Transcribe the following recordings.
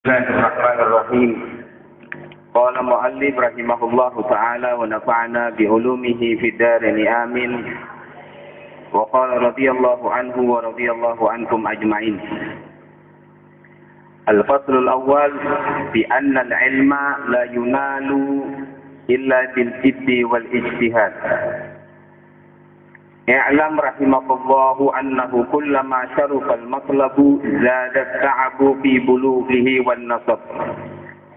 Bismillahirrahmanirrahim. Qala mu'allif rahimahullahu ta'ala wa nafa'ana bi'ulumihi fid darini amin. Wa qala radiyallahu anhu wa radiyallahu ankum ajma'in. Al-faslul awwal bi anna al-ilma la yunalu illa bil jiddi wal ijtihad. I'lam rahimakallahu annahu kullama syarafa al-matlabu zada at-ta'abu fi bulughihi wan nasab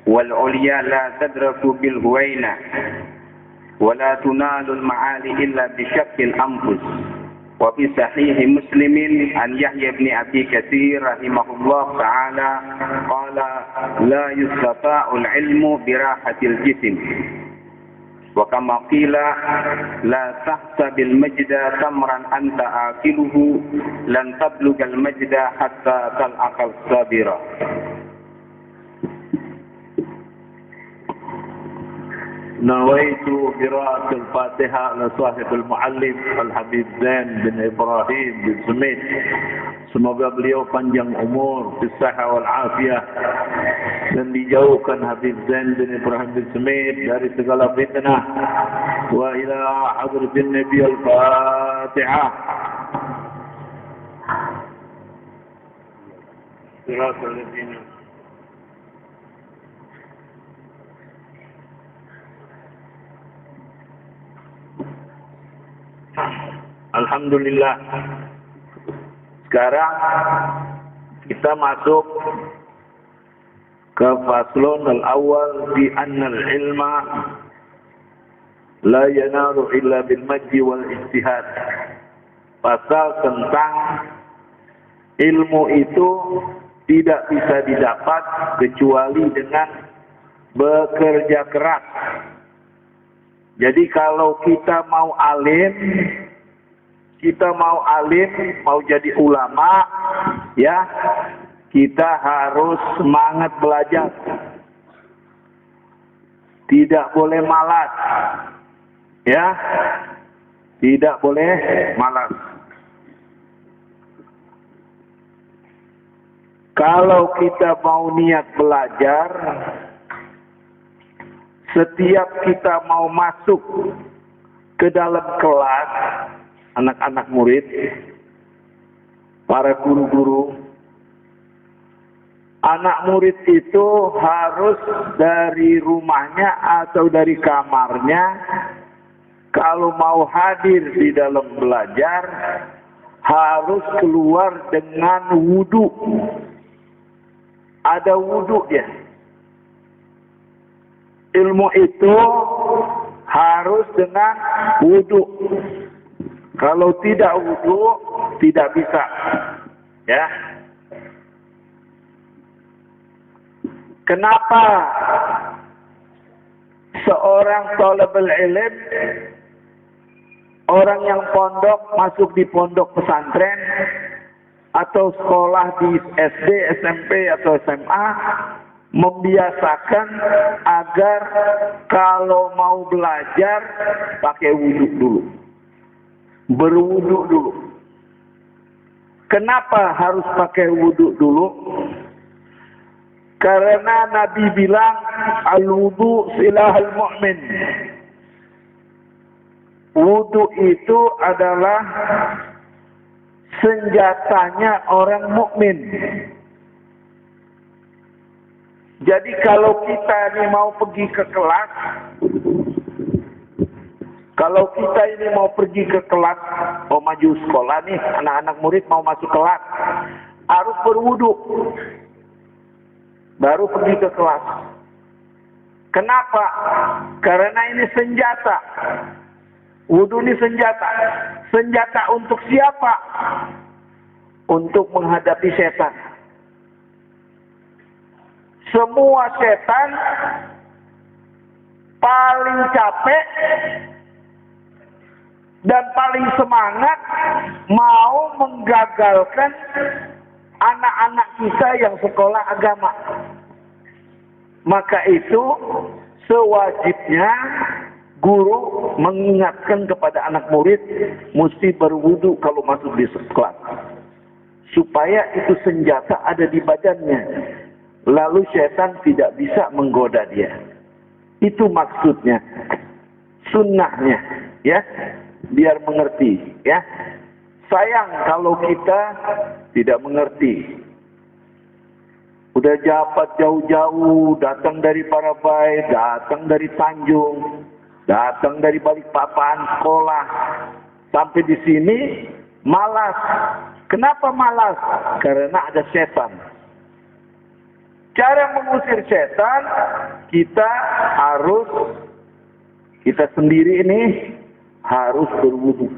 wal ulya la tadraku bil huwaina wa la tunalu al-ma'ali illa bi shaqqil anfus. Wa fi sahih Muslimin an Yahya ibn Abi Katsir rahimahullah ta'ala qala la yustata'u al-ilmu bi rahatil jism. Wa kama qila la tahsabil majda tamran anta akiluhu lan tablugal majda hatta tal'aqal sabira. Nawaitu qira'at al-Fatihah ala sahib al-muallif Al-Habib Zain bin Ibrahim bin Sumit. Semoga beliau panjang umur, bisahah wal afiyah, dan dijauhkan Habib Zain bin Ibrahim bin Sumit dari segala fitnah. Wa ila hadratin Nabi al-Fatihah. Siratal ladzina Alhamdulillah. Sekarang kita masuk ke faslun al-awwal bi anna al-ilma la yanalu illa bil majdi wal ijtihad. Pasal tentang ilmu itu tidak bisa didapat kecuali dengan bekerja keras. Jadi kalau kita mau alim, mau jadi ulama, ya, kita harus semangat belajar. Tidak boleh malas. Ya. Tidak boleh malas. Kalau kita mau niat belajar, setiap kita mau masuk ke dalam kelas, anak-anak murid, para guru-guru, anak murid itu harus dari rumahnya atau dari kamarnya, kalau mau hadir di dalam belajar, harus keluar dengan wudu. Ada wudu ya. Ilmu itu harus dengan wudu. Kalau tidak wudu, tidak bisa. Ya. Kenapa seorang thalibul ilm, orang yang pondok, masuk di pondok pesantren atau sekolah di SD, SMP atau SMA, membiasakan agar kalau mau belajar pakai wudhu dulu, berwudhu dulu. Kenapa harus pakai wudhu dulu? Karena Nabi bilang al-wudhu silahul mu'min. Wudhu itu adalah senjatanya orang mukmin. Jadi kalau kita ini mau pergi ke kelas, mau maju sekolah nih, anak-anak murid mau masuk kelas, harus berwudu, baru pergi ke kelas. Kenapa? Karena ini senjata. Wudu ini senjata. Senjata untuk siapa? Untuk menghadapi setan. Semua setan paling capek dan paling semangat mau menggagalkan anak-anak kita yang sekolah agama. Maka itu sewajibnya guru mengingatkan kepada anak murid mesti berwudu kalau masuk di kelas. Supaya itu senjata ada di badannya. lalu setan tidak bisa menggoda dia. Itu maksudnya, sunnahnya, ya, biar mengerti, ya. Sayang kalau kita tidak mengerti. Udah jabat jauh-jauh, datang dari Parabai, datang dari Tanjung, datang dari Balikpapan, sekolah, sampai di sini malas. Kenapa malas? Karena ada setan. Cara mengusir setan, kita sendiri ini harus berwudu.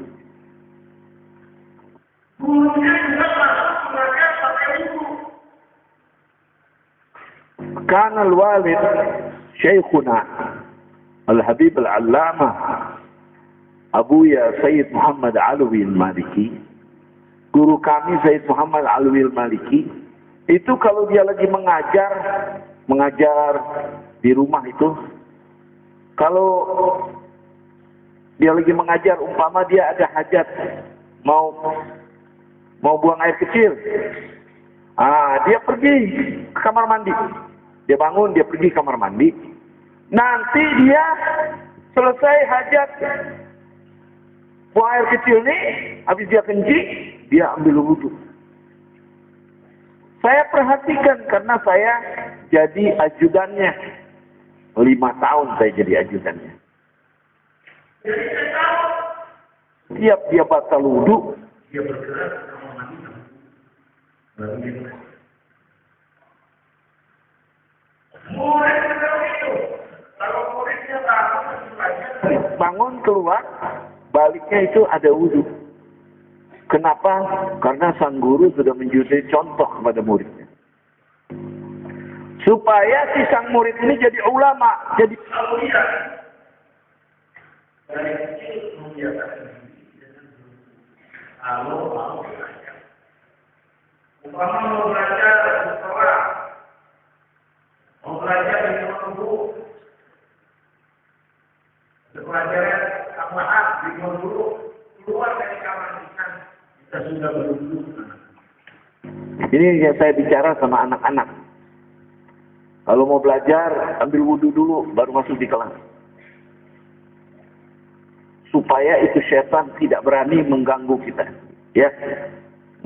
Karena al-walid Syekhuna Al-Habib Al-Allamah Abuya Sayyid Muhammad Alwi Al-Maliki, guru kami Sayyid Muhammad Alwi Al-Maliki, itu kalau dia lagi mengajar di rumah itu, kalau dia lagi mengajar, umpama dia ada hajat, mau buang air kecil, dia pergi ke kamar mandi, dia bangun, dia pergi ke kamar mandi, nanti dia selesai hajat buang air kecil nih, habis dia kencing, dia ambil wudhu. Saya perhatikan karena saya jadi ajudannya. 5 tahun saya jadi ajudannya. Tiap dia batal wudhu, dia bergerak ke kamar mandi. Baru dia bangun keluar, baliknya itu ada wudhu. Kenapa? Karena sang guru sudah menjadi contoh kepada muridnya. Supaya si sang murid ini jadi ulama, jadi aulia. Dari kecil membiasakan diri dengan guru. Mau belajar. Umpama mau belajar di sekolah, mau belajar di rumah guru, pelajaran apaan di rumah guru, keluar dari kamar kita sudah berwudu. Ini yang saya bicara sama anak-anak. Kalau mau belajar, ambil wudhu dulu, baru masuk di kelas. Supaya itu setan tidak berani mengganggu kita. Ya.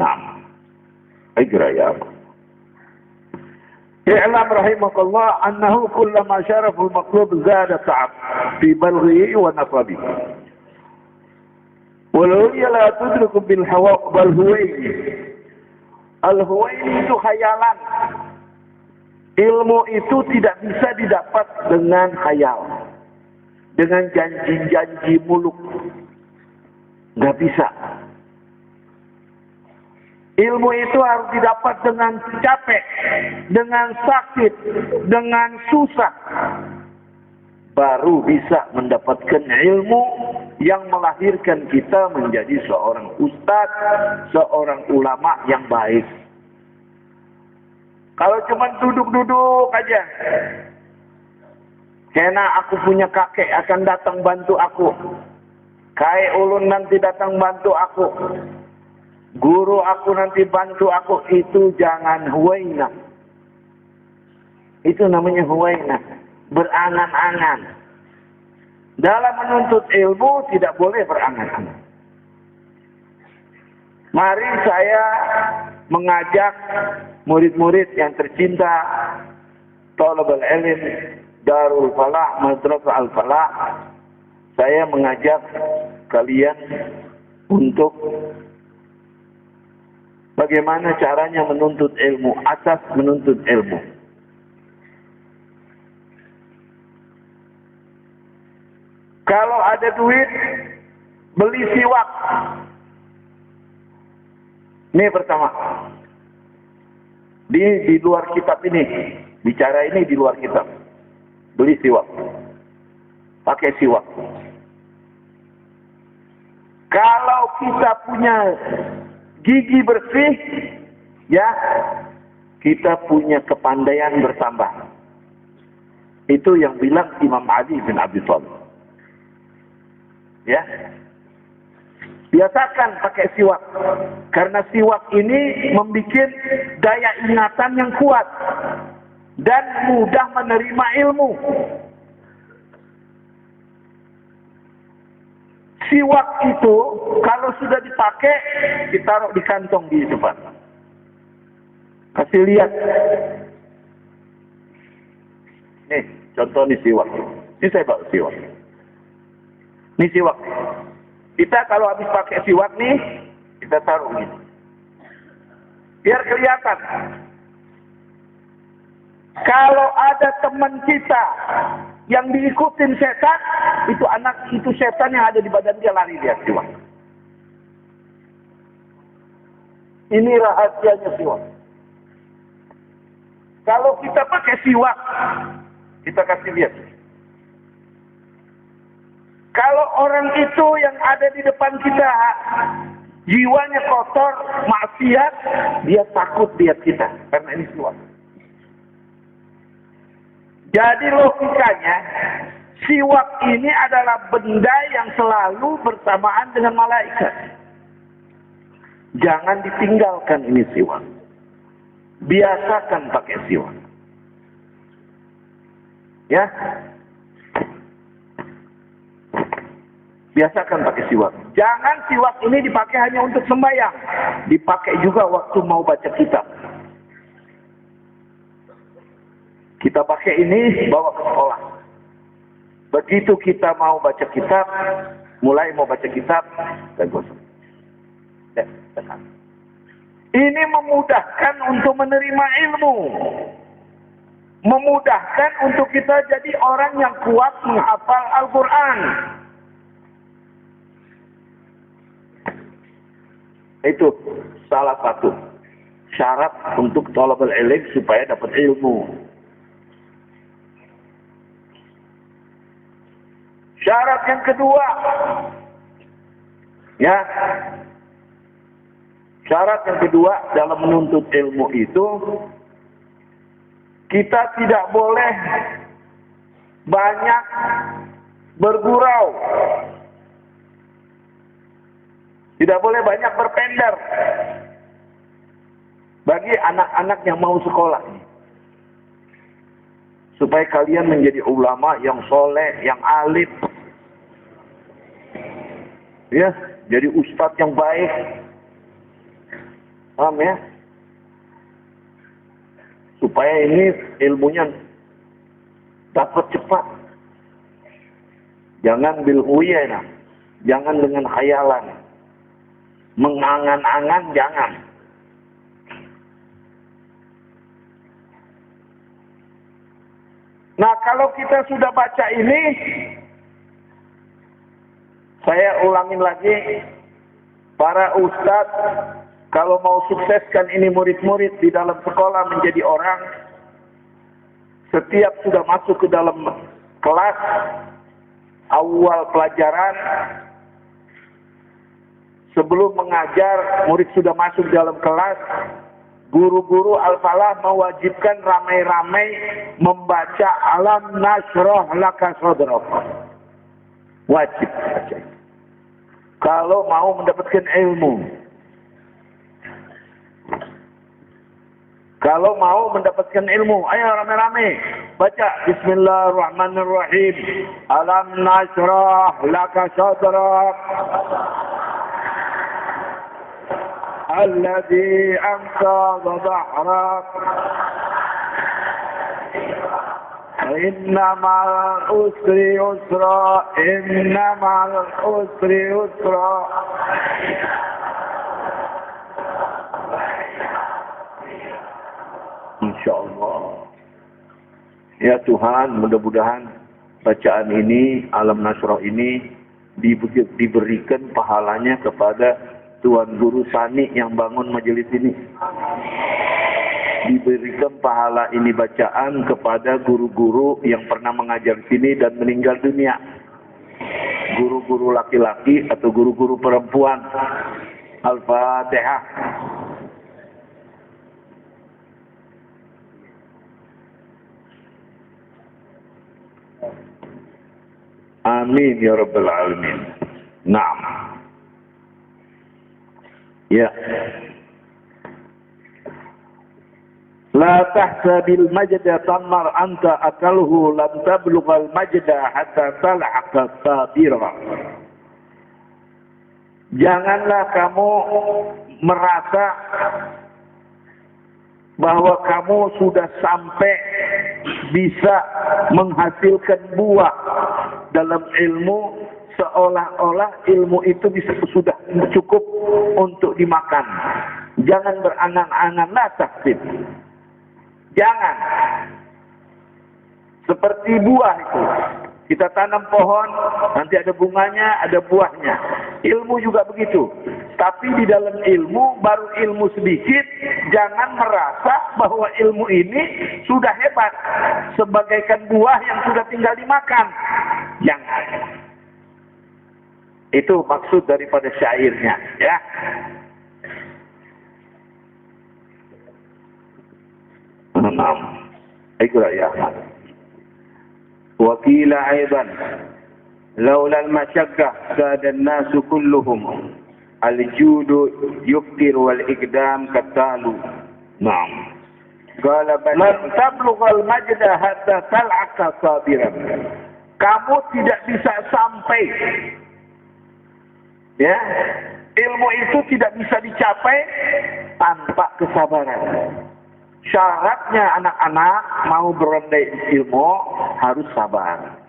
Nah. Ikra ya. I'lam rahimakallah annahu kullama syaraful maqlub zada ta'ab fi balghihi wa nasabi. Walau ia la tudriku bil hawa bal huwaini. Al-huwaini itu khayalan. Ilmu itu tidak bisa didapat dengan khayal. Dengan janji-janji muluk. Nggak bisa. Ilmu itu harus didapat dengan capek, dengan sakit, dengan susah. Baru bisa mendapatkan ilmu yang melahirkan kita menjadi seorang ustadz, seorang ulama yang baik. Kalau cuma duduk-duduk aja, karena aku punya kakek akan datang bantu aku, kakek ulun nanti datang bantu aku, guru aku nanti bantu aku, itu jangan huwaina. Itu namanya huwaina, berangan-angan. Dalam menuntut ilmu tidak boleh berangan-angan. Mari saya mengajak murid-murid yang tercinta, Thalabul Ilm Darul Falah, Madrasah Al-Falah, saya mengajak kalian untuk bagaimana caranya menuntut ilmu, asas menuntut ilmu. Kalau ada duit, beli siwak. Ini pertama. Di luar kitab ini. Bicara ini di luar kitab. Beli siwak. Pakai siwak. Kalau kita punya gigi bersih, ya, kita punya kepandaian bertambah. Itu yang bilang Imam Ali bin Abi Thalib. Ya, biasakan pakai siwak, karena siwak ini membuat daya ingatan yang kuat. dan mudah menerima ilmu. Siwak itu kalau sudah dipakai, ditaruh di kantong di depan. Kasih lihat. Nih, contoh nih siwak. Ini saya bawa siwak. Ini siwak. Kita kalau habis pakai siwak nih, kita taruh gini. Biar kelihatan. Kalau ada teman kita yang diikutin setan, itu setan yang ada di badan dia, lari dia siwak. Ini rahasianya siwak. Kalau kita pakai siwak, kita kasih lihat. Kalau orang itu yang ada di depan kita, jiwanya kotor, maksiat, dia takut lihat kita. Karena ini siwak. Jadi logikanya, siwak ini adalah benda yang selalu bersamaan dengan malaikat. Jangan ditinggalkan ini siwak. Biasakan pakai siwak. Ya. Biasakan pakai siwak. Jangan siwak ini dipakai hanya untuk sembahyang. Dipakai juga waktu mau baca kitab. Kita pakai ini bawa ke sekolah. Begitu kita mau baca kitab, mulai mau baca kitab, dan gosok. Ya, tekan. Ini memudahkan untuk menerima ilmu. Memudahkan untuk kita jadi orang yang kuat menghafal Al-Quran. Itu salah satu syarat untuk thalabul ilm supaya dapat ilmu. Syarat yang kedua, ya, syarat yang kedua dalam menuntut ilmu itu, kita tidak boleh banyak bergurau, tidak boleh banyak berpender bagi anak-anak yang mau sekolah, supaya kalian menjadi ulama yang soleh, yang alim. Ya, jadi ustadz yang baik. Paham ya? Supaya ini ilmunya dapat cepat. Jangan bilhuyana. Jangan dengan khayalan. Mengangan-angan jangan. Nah, kalau kita sudah baca ini, saya ulangin lagi, para ustadz, kalau mau sukseskan ini murid-murid di dalam sekolah menjadi orang, setiap sudah masuk ke dalam kelas, awal pelajaran, sebelum mengajar, murid sudah masuk dalam kelas, guru-guru Al-Falah mewajibkan ramai-ramai membaca Alam Nashrah Laka Sadrak. Wajib baca. Kalau mau mendapatkan ilmu. Kalau mau mendapatkan ilmu, ayo ramai-ramai baca Bismillahirrahmanirrahim. Alam Nashrah Laka Sadrak. Alladhi anqadha dhahrak. Inna ma'al usri yusra. Inna ma'al usri yusra. InsyaAllah. Ya Tuhan, mudah-mudahan bacaan ini, Alam Nashrah ini diberikan pahalanya kepada Tuan Guru Sani yang bangun majelis ini. Diberikan pahala ini bacaan kepada guru-guru yang pernah mengajar sini dan meninggal dunia. Guru-guru laki-laki atau guru-guru perempuan. Al-Fatihah. Amin ya Rabbal Alamin. Naam. Ya. La tahsabil majda tamar anta akalhu lam tablughal majda hatta tal'aqa sabira. Janganlah kamu merasa bahwa kamu sudah sampai bisa menghasilkan buah dalam ilmu, seolah-olah ilmu itu sudah cukup untuk dimakan. Jangan berangan-angan, la tahsib. Jangan. Seperti buah itu. Kita tanam pohon, nanti ada bunganya, ada buahnya. Ilmu juga begitu. Tapi di dalam ilmu, baru ilmu sedikit, jangan merasa bahwa ilmu ini sudah hebat. Sebagaikan buah yang sudah tinggal dimakan. Jangan. Itu maksud daripada syairnya. Ya. Ikra ya Ahmad. وقيل أيضا لولا المشقة ساد الناس كلهم الجود يفطر والإقدام كالتالو. نعم. قال لن تبلغ المجد حتى تلعق صابرا. Kamu tidak bisa sampai, ya, ilmu itu tidak bisa dicapai tanpa kesabaran. Syaratnya anak-anak mau berendai ilmu harus sabar.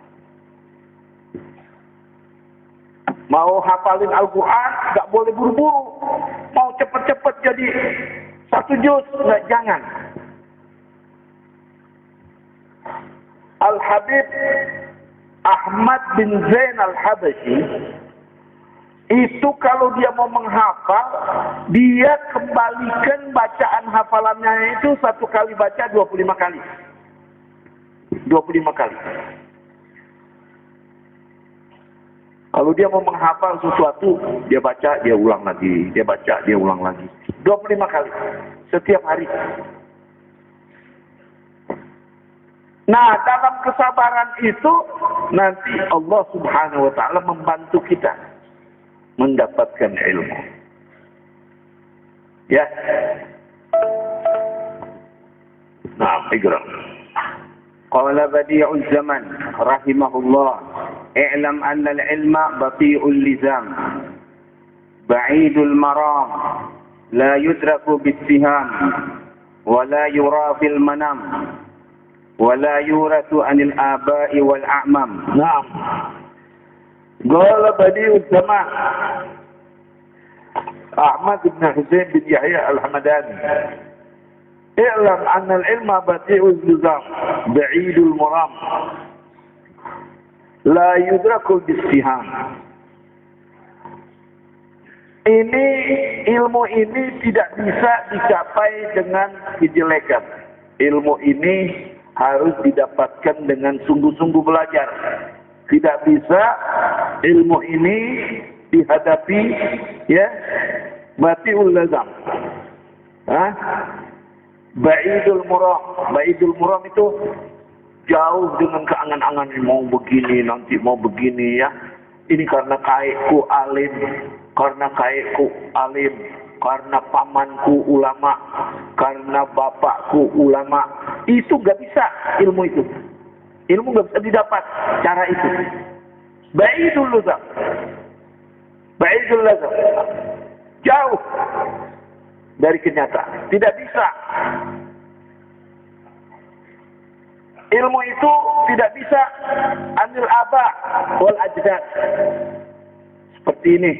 Mau hafalin Al-Quran gak boleh buru-buru. Mau cepet-cepet jadi 1 juz, nggak, jangan. Al-Habib Ahmad bin Zain Al-Habashi itu kalau dia mau menghafal, dia kembalikan bacaan hafalannya itu 1 kali baca 25 kali. 25 kali. Kalau dia mau menghafal sesuatu, dia baca, dia ulang lagi. Dia baca, dia ulang lagi. 25 kali. Setiap hari. Nah, dalam kesabaran itu, nanti Allah Subhanahu wa ta'ala membantu kita mendapatkan ilmu. Ya. Nah, ikra. Qala badi'uz zaman rahimahullah, i'lam anna al-ilma bati'ul lizam, ba'idul maram, la yudraku bis-siham, wa la yura fil manam, wa la yuratu anil aba'i wal a'mam. Naam. Qala badi'uz zaman Ahmad bin Husain bin Yahya Al-Hamadani, i'lam anna al-ilma bati'ul nizam ba'idul maram la yudraku bis-siham. Ini ilmu ini tidak bisa dicapai dengan kejelekan. Ilmu ini harus didapatkan dengan sungguh-sungguh belajar. Tidak bisa ilmu ini dihadapi, ya, bati'ul lazam. Ba'idul muram. Ba'idul muram itu jauh dengan keangan-angan, mau begini, nanti mau begini, ya. Ini karena kaikku alim, karena kaikku alim, karena pamanku ulama, karena bapakku ulama. Itu gak bisa ilmu itu. Ilmu gak bisa didapat cara itu. Ba'idul lazam. Ba'idul lazam. Jauh dari kenyataan. Tidak bisa. Ilmu itu tidak bisa anil aba wal ajdad. Seperti ini.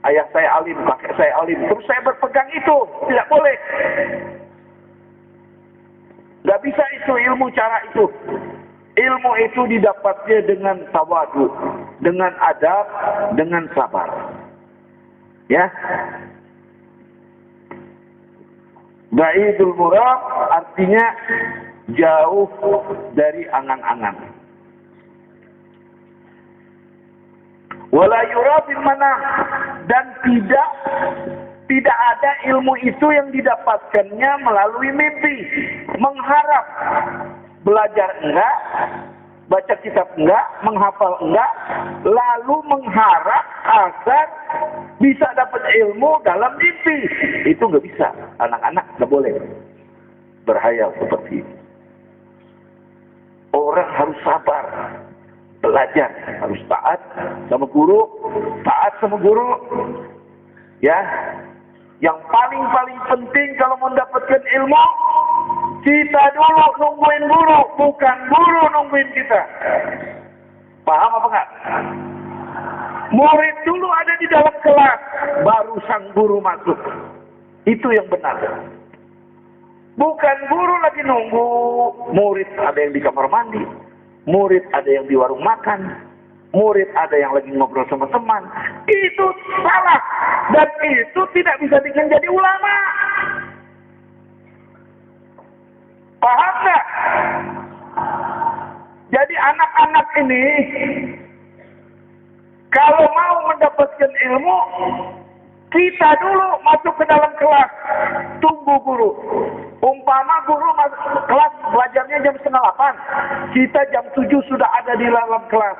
Ayah saya alim, kakek saya alim, terus saya berpegang itu. Tidak boleh. Gak bisa itu ilmu cara itu. Ilmu itu didapatnya dengan tawadu, dengan adab, dengan sabar. Ya. Ba'idul murab artinya jauh dari angan-angan. Wala yura fil manam, dan tidak ada ilmu itu yang didapatkannya melalui mimpi. Mengharap, belajar enggak, baca kitab enggak, menghafal enggak, lalu mengharap agar bisa dapat ilmu dalam mimpi. Itu enggak bisa. Anak-anak enggak boleh. berhayal seperti itu. Orang harus sabar, belajar, harus taat sama guru, ya. Yang paling penting kalau mendapatkan ilmu, kita dulu nungguin guru, bukan guru nungguin kita. Paham apa enggak? Murid dulu ada di dalam kelas, baru sang guru masuk. Itu yang benar. Bukan guru lagi nunggu, murid ada yang di kamar mandi, murid ada yang di warung makan, murid ada yang lagi ngobrol sama teman. Itu salah. Dan itu tidak bisa bikin jadi ulama. Paham nggak? Jadi anak-anak ini, kalau mau mendapatkan ilmu, kita dulu masuk ke dalam kelas, tunggu guru. Umpama guru masuk kelas belajarnya jam 7:30, kita jam 7 sudah ada di dalam kelas.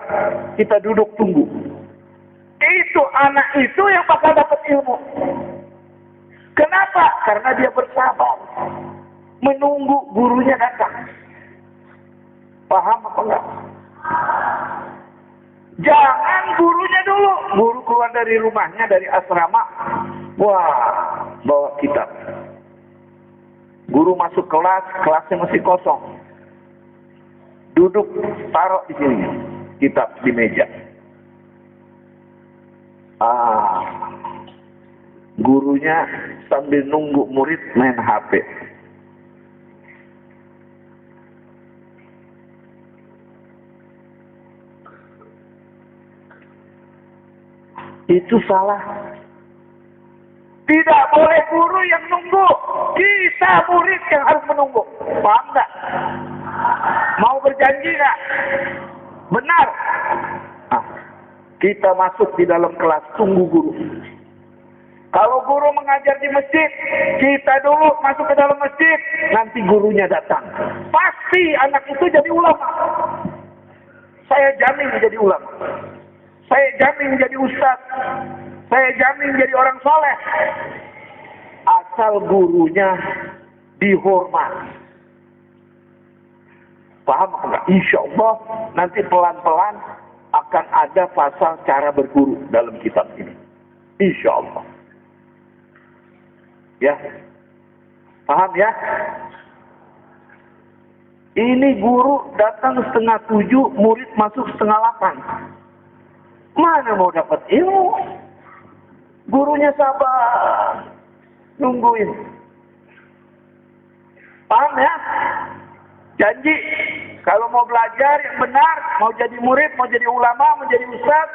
Kita duduk tunggu. Itu anak itu yang bakal dapat ilmu. Kenapa? Karena dia bersabar, menunggu gurunya datang. Paham apa enggak? Jangan gurunya dulu. Guru keluar dari rumahnya, dari asrama. Wah, bawa kitab. Guru masuk kelas, kelasnya masih kosong. Duduk, taruh di sini. Kitab di meja. Gurunya sambil nunggu murid main HP. Itu salah. Tidak boleh guru yang nunggu. Kita murid yang harus menunggu. Paham nggak? Mau berjanji nggak? Benar. Kita masuk di dalam kelas, tunggu guru. Kalau guru mengajar di masjid, kita dulu masuk ke dalam masjid. Nanti gurunya datang. Pasti anak itu jadi ulama. Saya jamin jadi ulama. Saya jamin jadi ustaz. Saya jamin jadi orang soleh. Asal gurunya dihormat. Paham enggak? Insya Allah nanti pelan-pelan akan ada pasal cara berguru dalam kitab ini. Insya Allah. Ya. Paham ya? Ini guru datang 6:30, murid masuk 7:30. Mana mau dapat ilmu? Gurunya sabar, nungguin. Paham ya? Janji, kalau mau belajar yang benar, mau jadi murid, mau jadi ulama, mau jadi ustaz,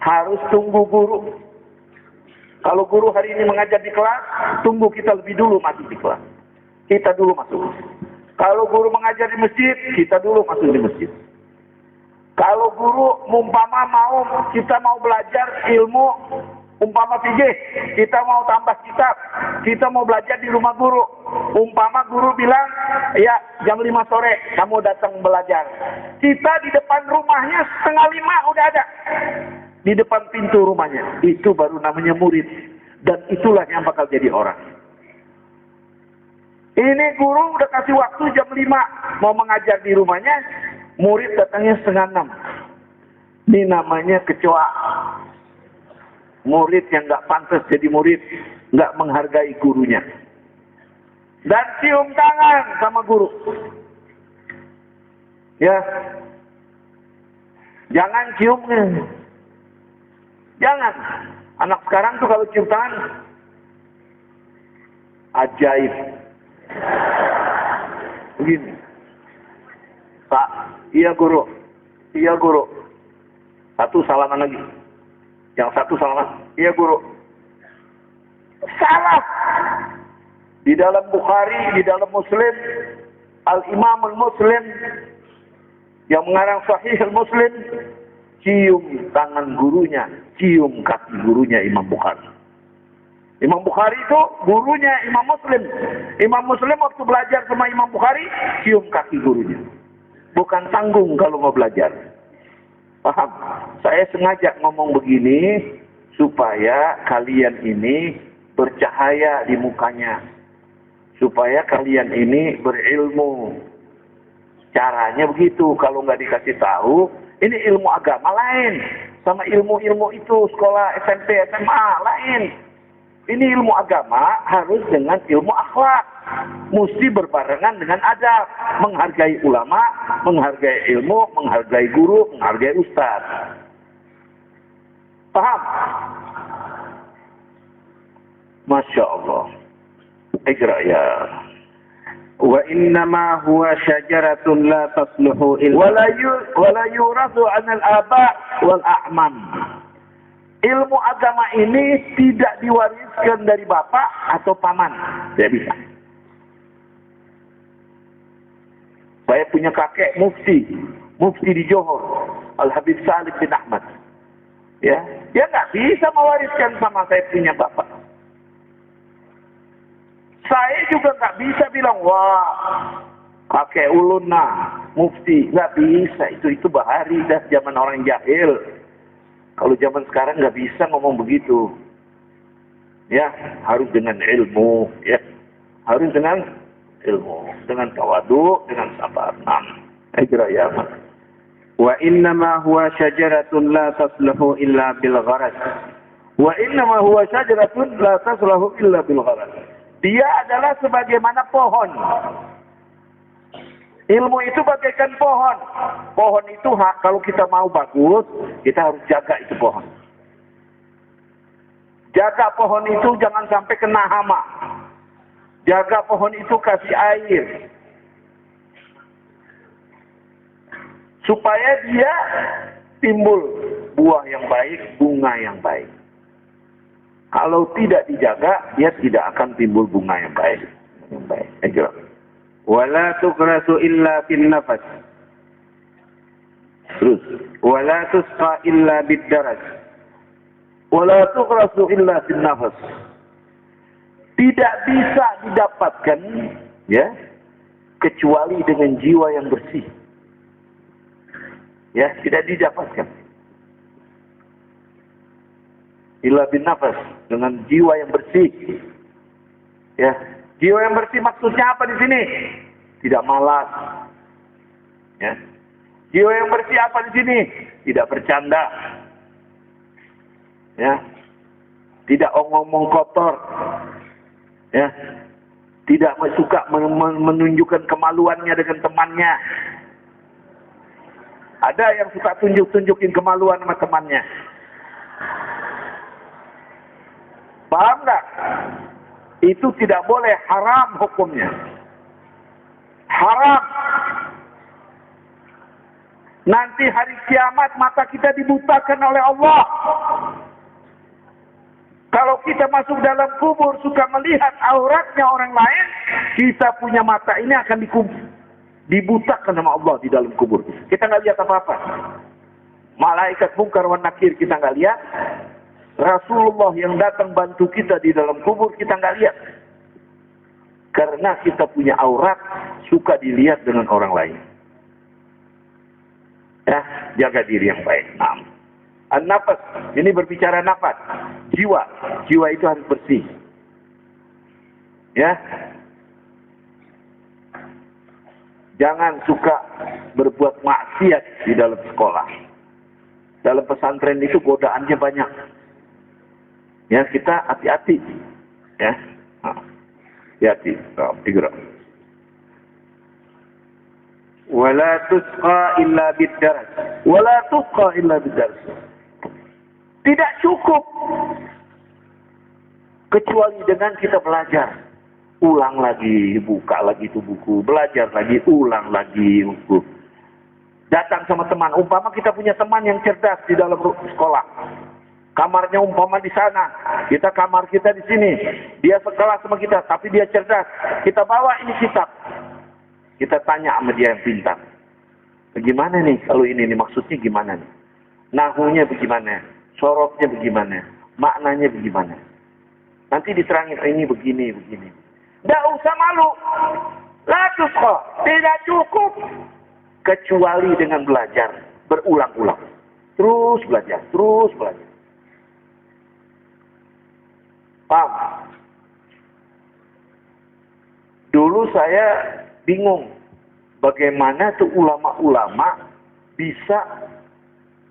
harus tunggu guru. Kalau guru hari ini mengajar di kelas, tunggu kita lebih dulu masuk di kelas. Kita dulu masuk. Kalau guru mengajar di masjid, kita dulu masuk di masjid. Kalau guru kita mau belajar ilmu, umpama fikih, kita mau tambah kitab, kita mau belajar di rumah guru. Umpama guru bilang, ya jam 5 sore kamu datang belajar. Kita di depan rumahnya 4:30 udah ada. Di depan pintu rumahnya. Itu baru namanya murid. Dan itulah yang bakal jadi orang. Ini guru udah kasih waktu jam 5 mau mengajar di rumahnya, murid datangnya 5:30. Ini namanya kecoa. Murid yang gak pantas jadi murid, gak menghargai gurunya. Dan cium tangan sama guru. Ya. Jangan ciumnya. Jangan. Anak sekarang tuh kalau cium tangan ajaib. Begini. Pak, iya guru. Iya guru. Satu salaman lagi. Yang satu salaman. Iya guru. Salah. Di dalam Bukhari, di dalam Muslim, Al-Imam Al-Muslim yang mengarang Sahih Al-Muslim, cium tangan gurunya, cium kaki gurunya Imam Bukhari. Imam Bukhari itu gurunya Imam Muslim. Imam Muslim waktu belajar sama Imam Bukhari, cium kaki gurunya. Bukan tanggung kalau mau belajar. Paham? Saya sengaja ngomong begini supaya kalian ini bercahaya di mukanya. supaya kalian ini berilmu. Caranya begitu. Kalau nggak dikasih tahu, ini ilmu agama lain sama ilmu-ilmu itu sekolah SMP, SMA lain. Ini ilmu agama harus dengan ilmu akhlak. Mesti berbarengan dengan adab. Menghargai ulama, menghargai ilmu, menghargai guru, menghargai ustaz. Paham? Masya Allah. Iqra ya. Wa innama huwa syajaratun la tasluhu illa wala yurathu 'anil aba' wal a'mam. Ilmu agama ini tidak diwariskan dari bapak atau paman. Tidak bisa. Saya punya kakek mufti di Johor, Al-Habib Salim bin Ahmad. Ya, dia nggak bisa mewariskan sama saya punya bapak. Saya juga nggak bisa bilang, wah, kakek ulun mufti. Nggak bisa, itu bahari dah zaman orang jahil. Kalau zaman sekarang nggak bisa ngomong begitu. Ya, harus dengan ilmu. Ya, harus dengan ilmu, dengan tawadu, dengan sabar. Kira ya, Mas. Wa innama huwa syajaratun la tasluhu illa bil gharas. Wa innama huwa syajaratun la tasluhu illa bil gharas. Dia adalah sebagaimana pohon. Ilmu itu bagaikan pohon. Pohon itu kalau kita mau bagus, kita harus jaga itu pohon. Jaga pohon itu jangan sampai kena hama. Jaga pohon itu kasih air. Supaya dia timbul buah yang baik, bunga yang baik. Kalau tidak dijaga, dia tidak akan timbul bunga yang baik. Wala tukrasu illa bin nafas. Terus. Wala tusqa illa bid daras. Wala tukrasu illa bin nafas. Tidak bisa didapatkan, ya, kecuali dengan jiwa yang bersih. Ya, tidak didapatkan. Illa bin nafas, dengan jiwa yang bersih. Ya, jiwa yang bersih maksudnya apa di sini? Tidak malas. Ya. Jiwa yang bersih apa di sini? Tidak bercanda. Ya. Tidak ngomong kotor. Ya. Tidak suka menunjukkan kemaluannya dengan temannya. Ada yang suka tunjukin kemaluan sama temannya. Paham nggak? Itu tidak boleh, haram hukumnya. Haram. Nanti hari kiamat mata kita dibutakan oleh Allah. Kalau kita masuk dalam kubur suka melihat auratnya orang lain, kita punya mata ini akan dibutakan sama Allah di dalam kubur. Kita nggak lihat apa-apa. Malaikat Munkar wa Nakir kita nggak lihat. Rasulullah yang datang bantu kita di dalam kubur kita nggak lihat. Karena kita punya aurat suka dilihat dengan orang lain. Ya, jaga diri yang baik. An-nafas, ini berbicara nafas. Jiwa itu harus bersih. Ya. Jangan suka berbuat maksiat di dalam sekolah. Dalam pesantren itu godaannya banyak. Ya, kita hati-hati. Ya. Hati-hati. Digerak. Wala tusqa illa bid-daras. Wala tusqa illa bid-daras. Tidak cukup kecuali dengan kita belajar. Ulang lagi, buka lagi itu buku, belajar lagi, ulang lagi buku. Datang sama teman, umpama kita punya teman yang cerdas di dalam sekolah. Kamarnya umpama di sana, kamar kita di sini. Dia sekelas sama kita, tapi dia cerdas. Kita bawa ini kitab. Kita tanya sama dia yang pintar. Bagaimana nih kalau ini nih maksudnya gimana nih? Nahunya bagaimana? Sorofnya bagaimana? Maknanya bagaimana? Nanti diterangin ini begini. Tidak usah malu. La tusqa. Tidak cukup. Kecuali dengan belajar. Berulang-ulang. Terus belajar. Paham? Dulu saya bingung bagaimana tuh ulama-ulama bisa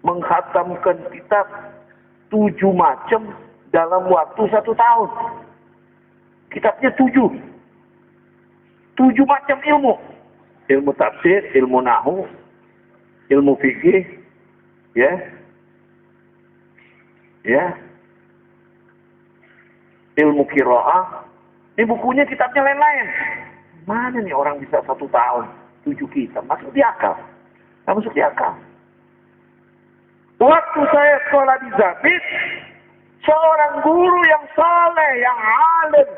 menghatamkan kitab 7 macam dalam waktu 1 tahun. Kitabnya 7. 7 macam ilmu. Ilmu tafsir, ilmu nahwu, ilmu fikih, ya. Ilmu qiraah. Ini bukunya, kitabnya lain-lain. Mana nih orang bisa 1 tahun 7 kitab? Masuk di akal? Nggak masuk di akal. Waktu saya sekolah di Zabit, seorang guru yang saleh, yang alim,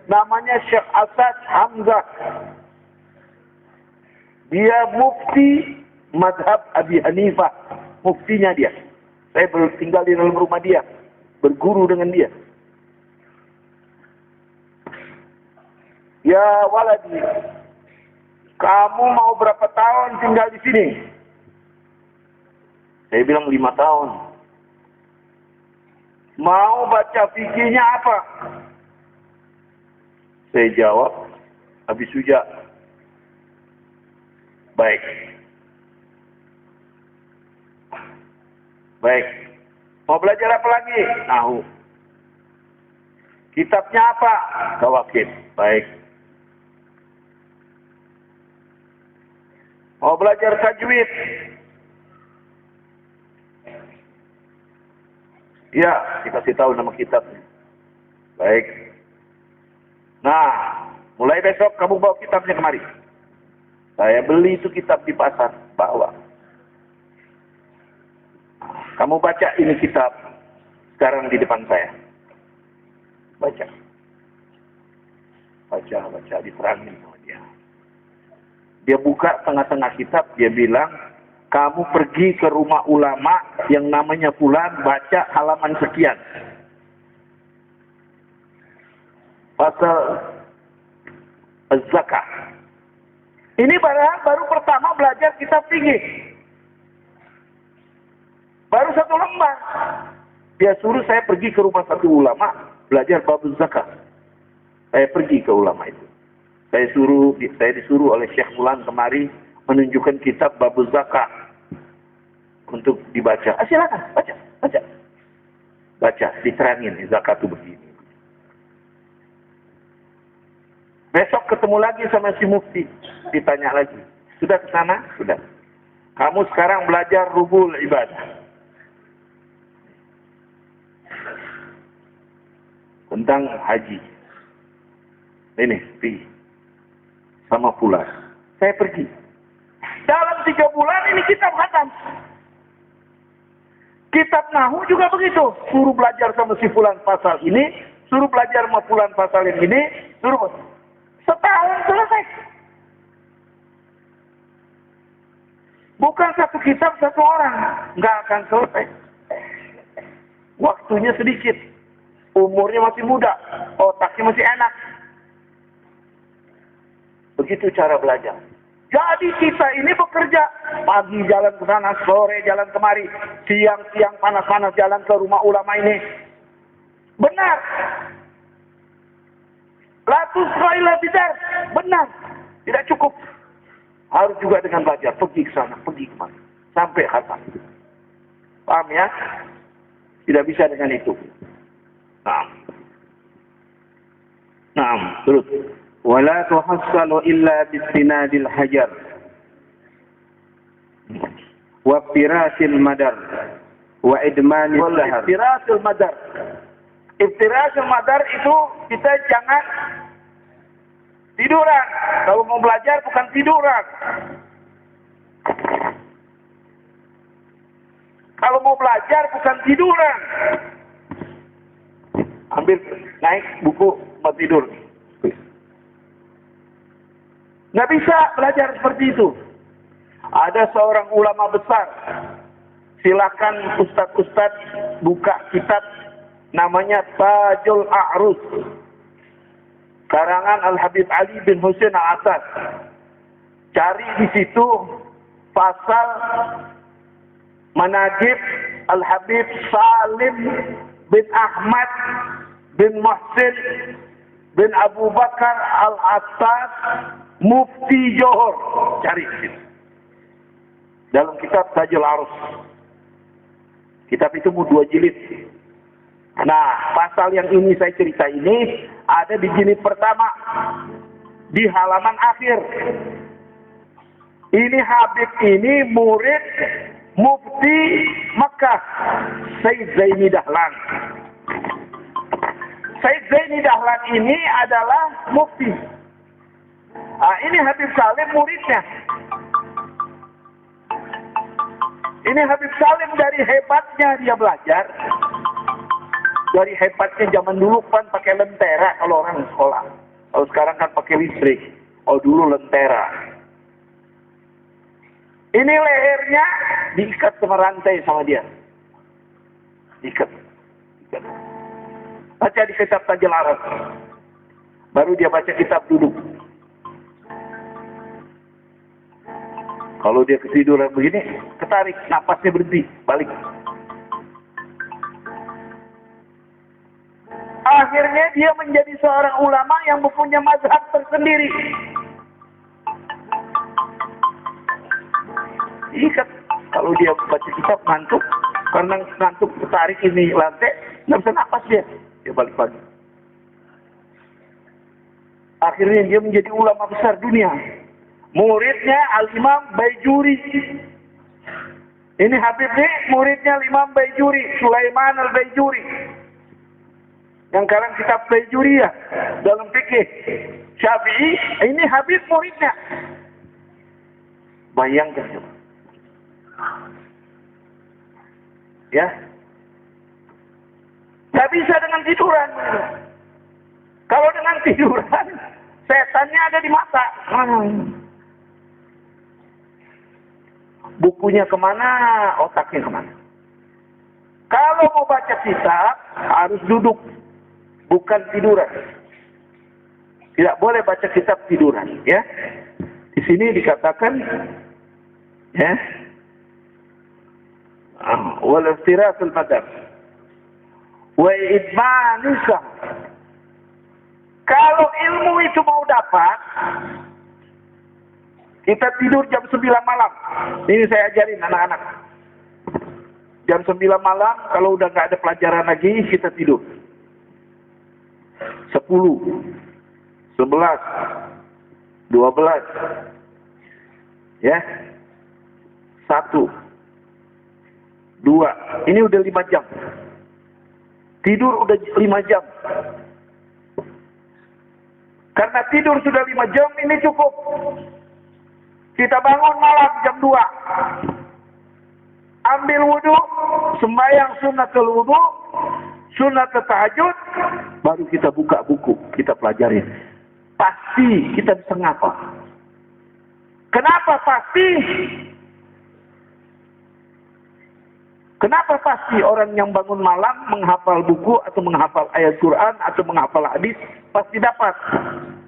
namanya Syekh Asad Hamzah. Dia mufti madhab Abi Hanifah. Muftinya dia. Saya tinggal di dalam rumah dia. Berguru dengan dia. Ya waladi, kamu mau berapa tahun tinggal di sini? Saya bilang 5 tahun. Mau baca fikihnya apa? Saya jawab, Abi Suja. Baik. Mau belajar apa lagi? Nahwu. Kitabnya apa? Kawakib. Baik. Mau belajar tajwid? Ya, dikasih tahu nama kitabnya. Baik. Nah, mulai besok kamu bawa kitabnya kemari. Saya beli itu kitab di pasar, bawa. Kamu baca ini kitab sekarang di depan saya. Baca, diterangin sama dia. Dia buka tengah-tengah kitab, dia bilang, kamu pergi ke rumah ulama yang namanya Fulan, baca halaman sekian. Pasal Az-Zakah. Ini baru pertama belajar kitab fikih. Baru 1 lembar. Dia suruh saya pergi ke rumah satu ulama, belajar bab zakat. Saya pergi ke ulama itu. Saya disuruh oleh Syekh Fulan kemari menunjukkan kitab bab zakat untuk dibaca. Silakan, baca, diterangin zakat itu begini. Besok ketemu lagi sama si mufti, ditanya lagi. Sudah ke sana? Sudah. Kamu sekarang belajar rubul ibadah. Tentang haji. Ini, sama Fulan. Saya pergi. Dalam 3 bulan ini kitab khatam. Kitab Nahwu juga begitu. Suruh belajar sama si Fulan pasal ini, suruh belajar sama Fulan pasal yang ini, suruh setahun selesai. Bukan 1 kitab 1 orang, nggak akan selesai. Waktunya sedikit, umurnya masih muda, otaknya masih enak. Begitu cara belajar. Jadi kita ini bekerja, pagi jalan ke sana, sore jalan kemari, siang panas-panas jalan ke rumah ulama ini. Benar. Latus khailah bidar. Benar. Tidak cukup. Harus juga dengan belajar. Pergi ke sana, pergi kemana. Sampai khatam. Paham ya? Tidak bisa dengan itu. Nah, terus. ولا تحصل إلا باستناد الحجر وافتراس المدر وإدمان السهر. Iftirasul madar itu kita jangan tiduran. Kalau mau belajar bukan tiduran. Kalau mau belajar bukan tiduran. Ambil, naik buku, mau tidur. Nggak bisa belajar seperti itu. Ada seorang ulama besar. Silakan ustadz-ustadz buka kitab namanya Tajul A'rus. Karangan Al-Habib Ali bin Husain Al-Asad. Cari di situ pasal manaqib Al-Habib Salim bin Ahmad bin Muhsin bin Abu Bakar Al-Attas Mufti Johor. Cari di situ. Dalam kitab Tajul Arus. Kitab itu 2 jilid. Nah, pasal yang ini saya cerita ini ada di jilid pertama. Di halaman akhir. Ini Habib ini murid Mufti Makkah, Said Zaini Dahlan. Said Zaini Dahlan ini adalah mufti. Nah, ini Habib Salim muridnya. Ini Habib Salim dari hebatnya dia belajar. Dari hebatnya zaman dulu kan pakai lentera kalau orang sekolah. Kalau sekarang kan pakai listrik. Oh dulu lentera. Ini lehernya diikat sama rantai sama dia. Diikat. Baca di kitab Tajul Arus. Baru dia baca kitab duduk. Kalau dia ketiduran begini, ketarik, napasnya berhenti, balik. Akhirnya dia menjadi seorang ulama yang mempunyai mazhab tersendiri. Ikat. Kalau dia baca kitab ngantuk, karena ngantuk ketarik ini lantai, nggak bisa napas dia balik lagi. Akhirnya dia menjadi ulama besar dunia. Muridnya Al-Imam Baijuri. Ini Habib ini muridnya Imam Baijuri, Sulaiman Al-Baijuri. Yang sekarang kitab Baijuri ya, dalam fikih Syafi'i, ini Habib muridnya. Bayangkan coba. Ya. Gak bisa dengan tiduran. Kalau dengan tiduran, setannya ada di mata. Bukunya kemana, otaknya kemana. Kalau mau baca kitab, harus duduk. Bukan tiduran. Tidak boleh baca kitab tiduran. Ya. Di sini dikatakan, ya, wal istirahatul madam wa idmanisa. Kalau ilmu itu mau dapat, kita tidur jam 9 malam. Ini saya ajarin anak-anak. Jam 9 malam, kalau udah nggak ada pelajaran lagi, kita tidur. 10, 11, 12, ya, 1, 2. Ini udah 5 jam. Tidur udah 5 jam. Karena tidur sudah 5 jam, ini cukup. Kita bangun malam jam 2. Ambil wudhu, sembahyang sunnatul wudhu, sunat tahajud, baru kita buka buku, kita pelajari. Pasti kita bisa ngapal. Kenapa pasti? Kenapa pasti orang yang bangun malam menghafal buku atau menghafal ayat Quran atau menghafal hadis pasti dapat?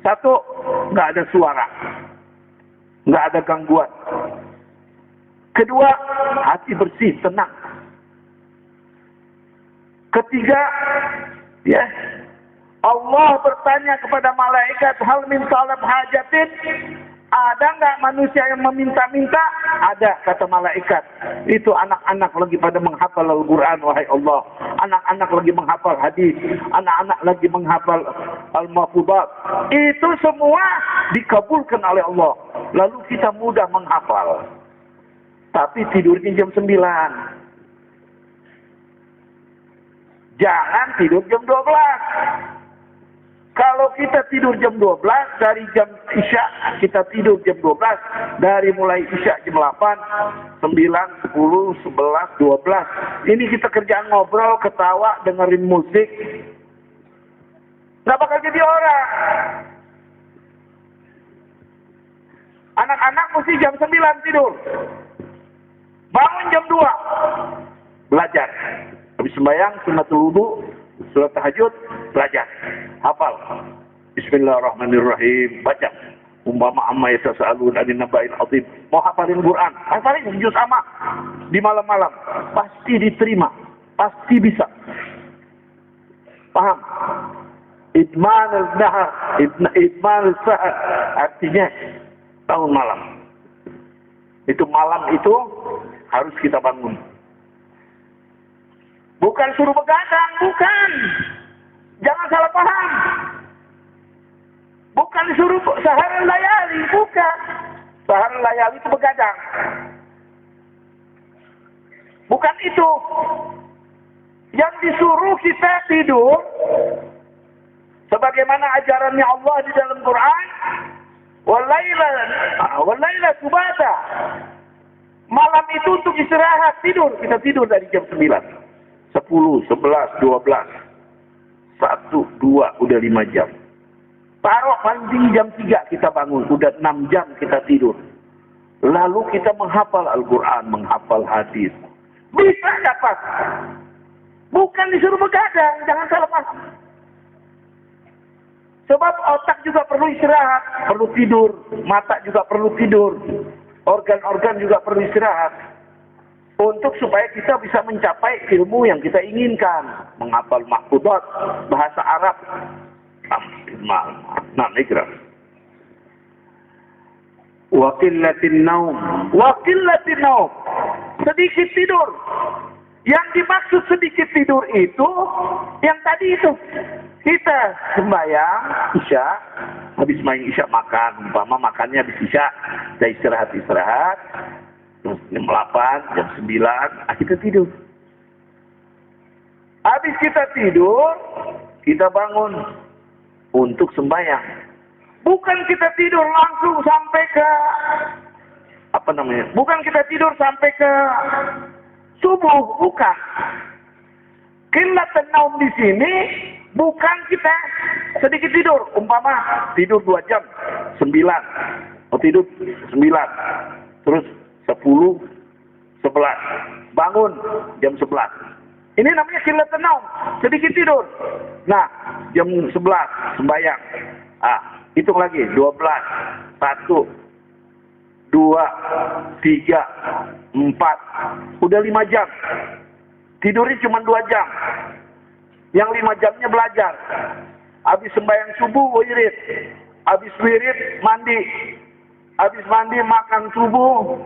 Satu, nggak ada suara, nggak ada gangguan. Kedua, hati bersih, tenang. Ketiga, ya, Allah bertanya kepada malaikat, hal min talab hajatin, ada nggak manusia yang meminta-minta? Ada, kata malaikat. Itu anak-anak lagi pada menghafal Al-Quran, wahai Allah. Anak-anak lagi menghafal hadis, anak-anak lagi menghafal Al-Mahfudat. Itu semua dikabulkan oleh Allah. Lalu kita mudah menghafal. Tapi tidurnya jam 9. Jangan tidur jam 12. Kalau kita tidur jam 12, dari jam Isya kita tidur jam 12, dari mulai Isya jam 8, 9, 10, 11, 12. Ini kita kerjaan ngobrol, ketawa, dengerin musik. Nggak bakal jadi orang. Anak-anak mesti jam 9 tidur. Bangun jam 2. Belajar. Habis sembahyang, sunnatul wudu, surat tahajud, belajar. Hafal. Bismillahirrahmanirrahim. Baca. Umpama amma yatasaalun anin naba'il azim. Mau hafalin Quran, hafalin juz amma di malam-malam. Pasti diterima. Pasti bisa. Paham? Idmanul nahar, idmanul sahar, artinya bangun malam. Itu malam itu harus kita bangun. Bukan suruh begadang, bukan. Jangan salah paham. Bukan disuruh sahar layali, bukan. Sahar layali itu begadang. Bukan itu. Yang disuruh kita tidur sebagaimana ajarannya Allah di dalam Quran, walaila subata. Malam itu untuk istirahat, tidur. Kita tidur dari jam 9, 10, 11, 12, 1, 2, udah 5 jam. Taruh paling jam 3 kita bangun, udah 6 jam kita tidur. Lalu kita menghafal Al-Quran, menghafal hadis. Bisa dapat. Bukan disuruh begadang, jangan salah paham. Sebab otak juga perlu istirahat, perlu tidur. Mata juga perlu tidur. Organ-organ juga perlu istirahat. Untuk supaya kita bisa mencapai ilmu yang kita inginkan. Menghafal mahfudat, bahasa Arab. Nah, ikra. Wa qillatin naum. Wa qillatin naum. Sedikit tidur. Yang dimaksud sedikit tidur itu, yang tadi itu. Kita sembahyang Isya, habis main Isya makan, umpama makannya habis Isya, kita istirahat, terus jam 8, jam 9, kita tidur. Habis kita tidur, kita bangun untuk sembahyang. Bukan kita tidur langsung sampai ke bukan kita tidur sampai ke subuh, bukan. Qillatun naum di sini bukan kita sedikit tidur, umpama tidur 2 jam, 9. Tidur 9. Terus 10, 11. Bangun jam 11. Ini namanya qillatun naum, sedikit tidur. Nah, jam 11 sembahyang. Hitung lagi 12, 1, 2, 3, 4. Udah 5 jam. Tidurnya cuma 2 jam. Yang 5 jamnya belajar. Habis sembahyang subuh wirid. Habis wirid mandi. Habis mandi makan subuh.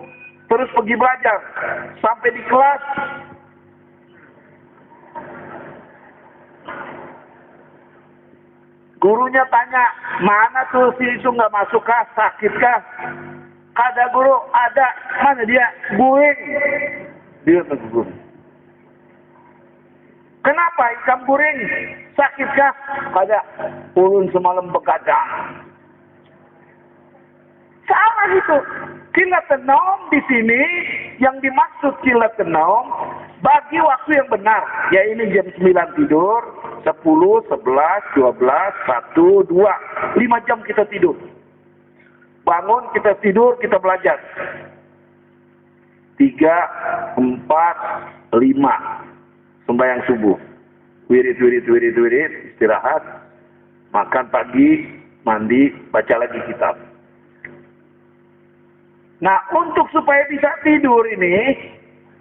Terus pergi belajar. Sampai di kelas. Gurunya tanya, mana tuh si itu nggak masuk kah? Sakit kah? Kata guru, ada. Mana dia? Guring. Dia ke guru. Kenapa ikan guring? Sakitkah? Kata, ulun semalam begadang. Salah itu. Qillatun naum di sini, yang dimaksud qillatun naum, bagi waktu yang benar. Ya ini jam 9 tidur, 10, 11, 12, 1, 2. 5 jam kita tidur. Bangun, kita tidur, kita belajar. 3, 4, 5. Sembahyang subuh. Wirid, istirahat. Makan pagi, mandi, baca lagi kitab. Nah, untuk supaya bisa tidur ini,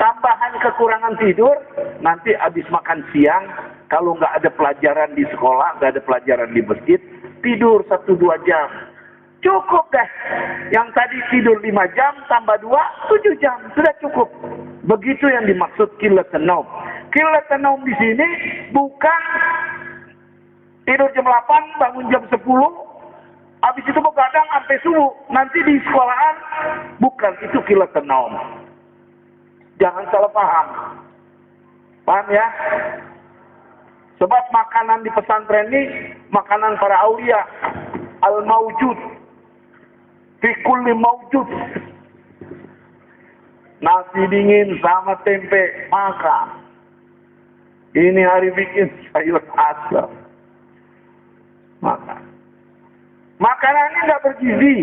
tambahan kekurangan tidur, nanti habis makan siang, kalau nggak ada pelajaran di sekolah, nggak ada pelajaran di masjid, tidur 1-2 jam. Cukup deh. Yang tadi tidur 5 jam, tambah 2, 7 jam. Sudah cukup. Begitu yang dimaksud qillatun naum. Qillatun naum di sini bukan tidur jam 8, bangun jam 10, habis itu begadang sampai subuh. Nanti di sekolahan, bukan. Itu qillatun naum. Jangan salah paham. Paham ya? Sebab makanan di pesantren ini, makanan para aulia. Al-mawjud. Fi kulli mawjud. Nasi dingin sama tempe, makan. Ini hari bikin sayur asam. Makan. Makanannya nggak bergizi.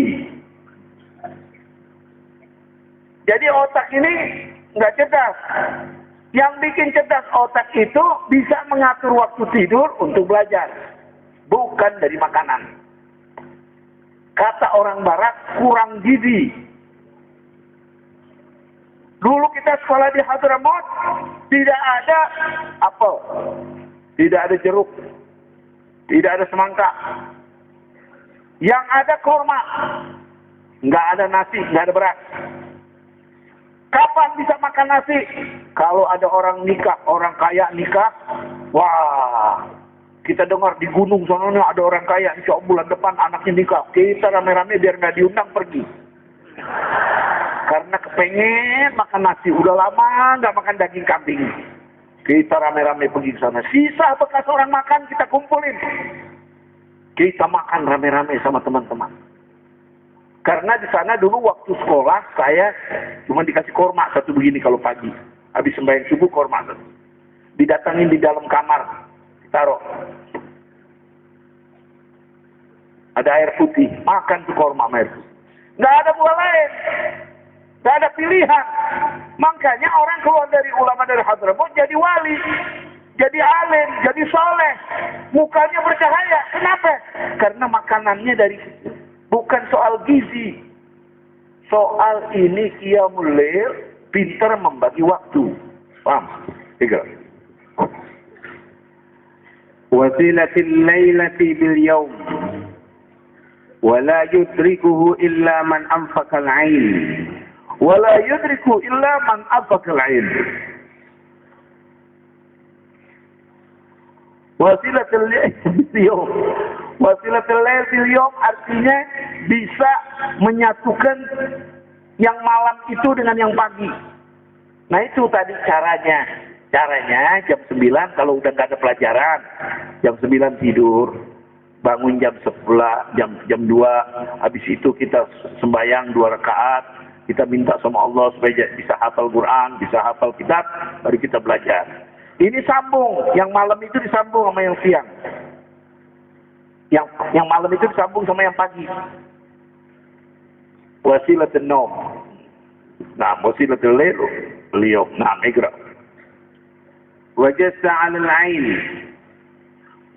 Jadi otak ini nggak cerdas. Yang bikin cerdas otak itu bisa mengatur waktu tidur untuk belajar. Bukan dari makanan. Kata orang barat, kurang gizi. Dulu kita sekolah di Hadramaut, tidak ada apel, tidak ada jeruk, Tidak ada semangka. Yang ada korma. Nggak ada nasi, nggak ada beras. Kapan bisa makan nasi? Kalau ada orang nikah, orang kaya nikah. Wah, kita dengar di gunung sana ada orang kaya, insya Allah bulan depan anaknya nikah. Kita rame-rame biar nggak diundang pergi. Karena kepengen makan nasi. Udah lama nggak makan daging kambing. Kita rame-rame pergi ke sana. Sisa bekas orang makan kita kumpulin. Kita makan rame-rame sama teman-teman. Karena di sana dulu waktu sekolah saya cuma dikasih korma satu begini kalau pagi. Habis sembahyang subuh korma satu. Didatangin di dalam kamar. Taruh. Ada air putih. Makan tuh korma air putih. Nggak ada buah lain. Nggak ada pilihan. Makanya orang keluar dari ulama dari Hadramaut jadi wali. Jadi alim. Jadi soleh. Mukanya bercahaya. Kenapa? Karena makanannya dari situ. Bukan soal gizi. Soal ini qiyamul lail, pintar membagi waktu. Paham? Tiga. Wasilatil lailati bil yawm. Wala yudrikuhu illa man anfaqal 'ain. Wala yudriku illa man anfaqal 'ain. Wasilatul lail bil yawm. Wasilatul lail bil yawm artinya bisa menyatukan yang malam itu dengan yang pagi. Nah itu tadi caranya. Caranya jam 9 kalau udah nggak ada pelajaran. Jam 9 tidur. Bangun jam 11, jam 2. Habis itu kita sembahyang 2 rakaat. Kita minta sama Allah supaya bisa hafal Quran, bisa hafal kitab. Baru kita belajar. Ini sambung. Yang malam itu disambung sama yang siang. Yang malam itu disambung sama yang pagi. Wasilatul naum. Nah, wasilatul lail beliau. Nah, ikra. Wajassa 'alal 'ain.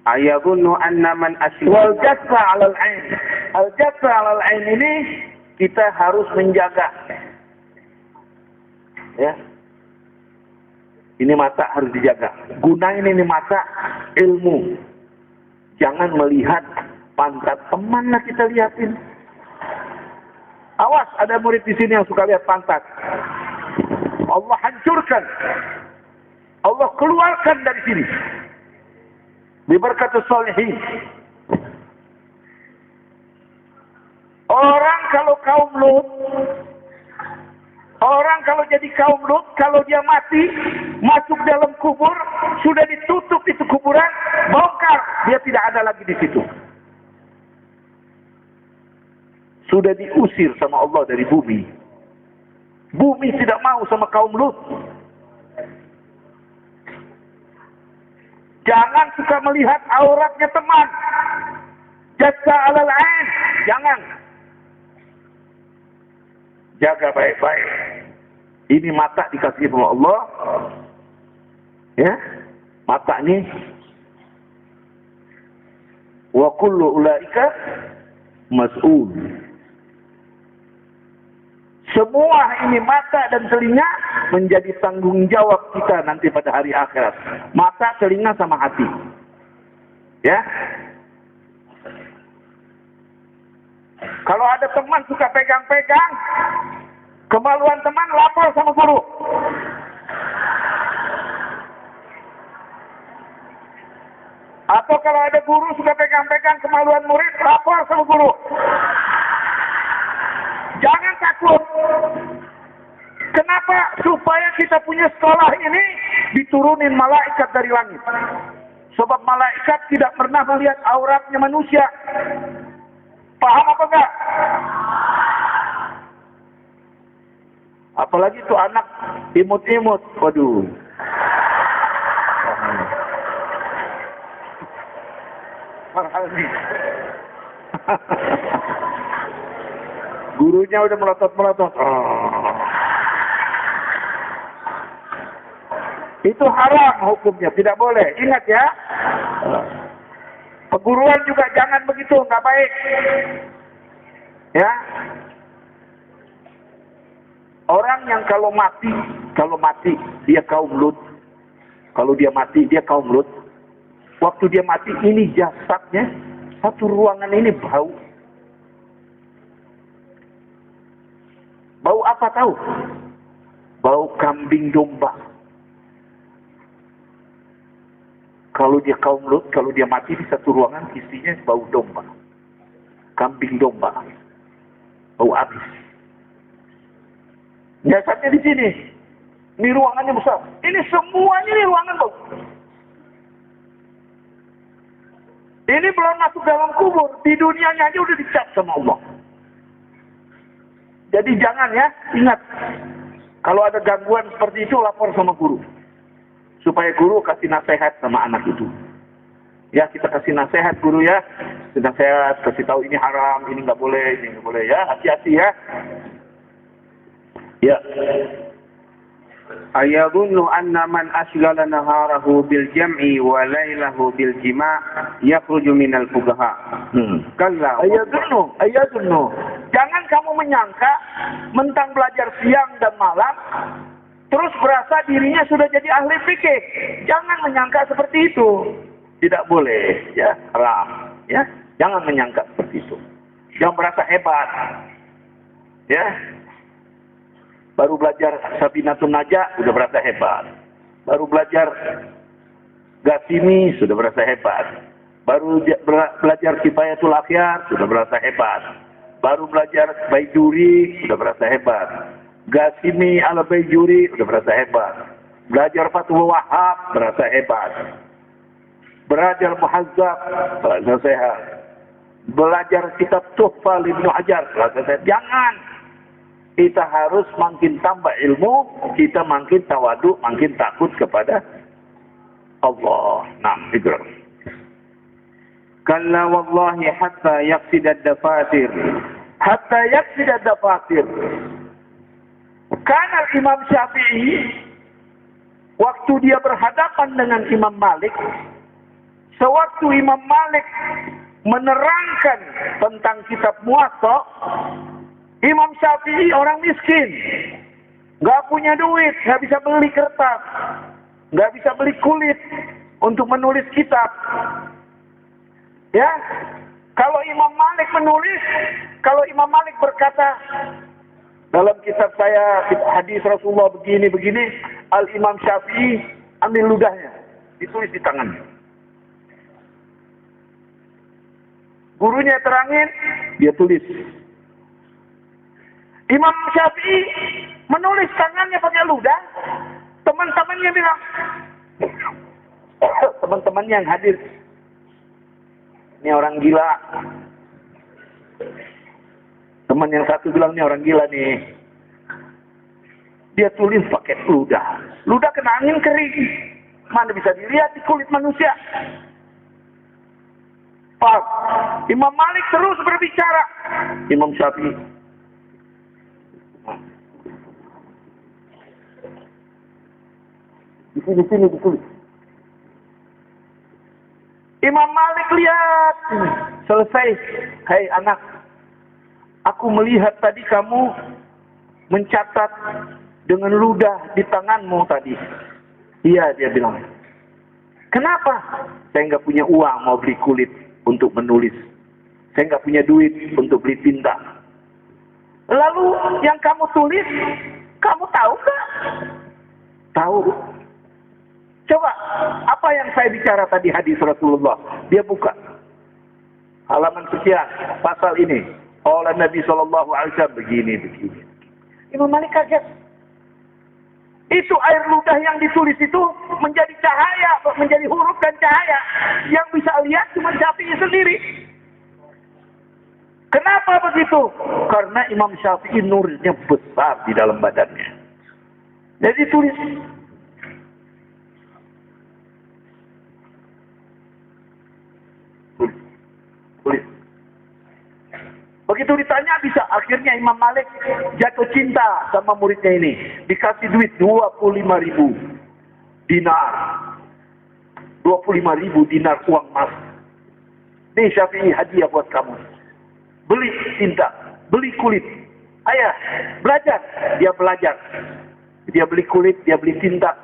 Ayadhunnu anna man asya. Wal jassa 'alal 'ain. Al jassa 'alal 'ain ini kita harus menjaga. Ya. Ini mata harus dijaga. Gunain ini mata ilmu. Jangan melihat pantat teman lah kita lihatin. Awas, ada murid di sini yang suka lihat pantat. Allah hancurkan. Allah keluarkan dari sini. Diberkati sholihin. Orang kalau kaum Lut, orang kalau jadi kaum Lut, kalau dia mati, masuk dalam kubur, sudah ditutup itu kuburan, bongkar, dia tidak ada lagi di situ. Sudah diusir sama Allah dari bumi. Bumi tidak mau sama kaum Lut. Jangan suka melihat auratnya teman. Jassa 'alal 'ain. Jangan. Jaga baik-baik. Ini mata dikasih sama Allah. Ya. Mata ini. Wa kullu ulaika mas'ul. Semua ini mata dan telinga menjadi tanggung jawab kita nanti pada hari akhirat. Mata, telinga, sama hati. Ya. Kalau ada teman suka pegang-pegang, kemaluan teman lapor sama guru. Atau kalau ada guru suka pegang-pegang kemaluan murid, lapor sama guru. Jangan takut. Kenapa? Supaya kita punya sekolah ini diturunin malaikat dari langit. Sebab malaikat tidak pernah melihat auratnya manusia. Paham apa enggak? Apalagi itu anak imut-imut. Waduh. Marhali. Gurunya udah melotot-melotot. Itu haram hukumnya, tidak boleh. Ingat ya. Perguruan juga jangan begitu, nggak baik. Ya. Orang yang kalau mati dia kaum Lut. Kalau dia mati dia kaum Lut. Waktu dia mati, ini jasadnya, satu ruangan ini bau. Bau apa tahu? Bau kambing domba. Kalau dia kaum Lut, kalau dia mati di satu ruangan, isinya bau domba. Kambing domba. Bau habis. Jasadnya di sini. Ini ruangannya besar. Ini semuanya ini ruangan bau. Ini belum masuk dalam kubur. Di dunianya aja udah dicap sama Allah. Jadi jangan ya, ingat. Kalau ada gangguan seperti itu, lapor sama guru. Supaya guru kasih nasihat sama anak itu. Ya, kita kasih nasihat guru ya. Nasihat, kasih tahu ini haram, ini nggak boleh, ini nggak boleh ya. Hati-hati ya. Ya. Ayadunnu anna man asghala naharahu bil jam'i wa lailahu bil jima' yakhruju minal fuqaha. Kalla. Ayadunnu. Jangan kamu menyangka mentang belajar siang dan malam terus berasa dirinya sudah jadi ahli fikih. Jangan menyangka seperti itu. Tidak boleh, ya, haram, ya. Jangan menyangka seperti itu. Jangan merasa hebat. Ya. Baru belajar Sabinatun Najah sudah berasa hebat. Baru belajar Gasimi sudah berasa hebat. Baru belajar Kifayatul Akhyar sudah berasa hebat. Baru belajar Baijuri sudah berasa hebat. Gasimi ala Baijuri sudah berasa hebat. Belajar Fathul Wahhab berasa hebat. Belajar Muhazzab berasa sehat. Belajar kitab Tuhfah Ibnu Hajar berasa sehat. Jangan. Kita harus makin tambah ilmu, kita makin tawadu, makin takut kepada Allah. Nah, itu. Kalla wallahi hatta yaqsid ad-dafatir. Hatta yaqsid ad-dafatir. Karena Imam Syafi'i, waktu dia berhadapan dengan Imam Malik, sewaktu Imam Malik menerangkan tentang kitab Muwatta, Imam Syafi'i orang miskin, nggak punya duit, nggak bisa beli kertas, nggak bisa beli kulit untuk menulis kitab. Ya, kalau Imam Malik menulis, kalau Imam Malik berkata dalam kitab saya hadis Rasulullah begini, Al Imam Syafi'i ambil ludahnya, ditulis di tangannya. Gurunya terangin, dia tulis. Imam Syafi'i menulis tangannya pakai ludah. Teman-temannya bilang, teman-temannya yang hadir, ini orang gila. Teman yang satu bilang, ini orang gila nih. Dia tulis pakai ludah. Ludah kena angin kering. Mana bisa dilihat di kulit manusia. Pak, Imam Malik terus berbicara. Imam Syafi'i. Di sini ditulis. Imam Malik lihat. Selesai. Hai anak. Aku melihat tadi kamu mencatat dengan ludah di tanganmu tadi. Iya, dia bilang. Kenapa? Saya nggak punya uang mau beli kulit untuk menulis. Saya nggak punya duit untuk beli tinta. Lalu yang kamu tulis, kamu tahu nggak? Tahu. Coba, apa yang saya bicara tadi hadis Rasulullah? Dia buka. Halaman sekian, pasal ini. Oleh Nabi SAW begini. Imam Malik kaget. Itu air ludah yang ditulis itu menjadi cahaya, menjadi huruf dan cahaya. Yang bisa lihat cuma Syafi'i sendiri. Kenapa begitu? Karena Imam Syafi'i nurnya besar di dalam badannya. Jadi tulis. Begitu ditanya bisa. Akhirnya Imam Malik jatuh cinta sama muridnya ini. Dikasih duit 25.000 dinar. 25.000 dinar uang emas. Nih Syafi'i hadiah buat kamu. Beli tinta, beli kulit. Ayah, belajar. Dia belajar. Dia beli kulit, dia beli tinta.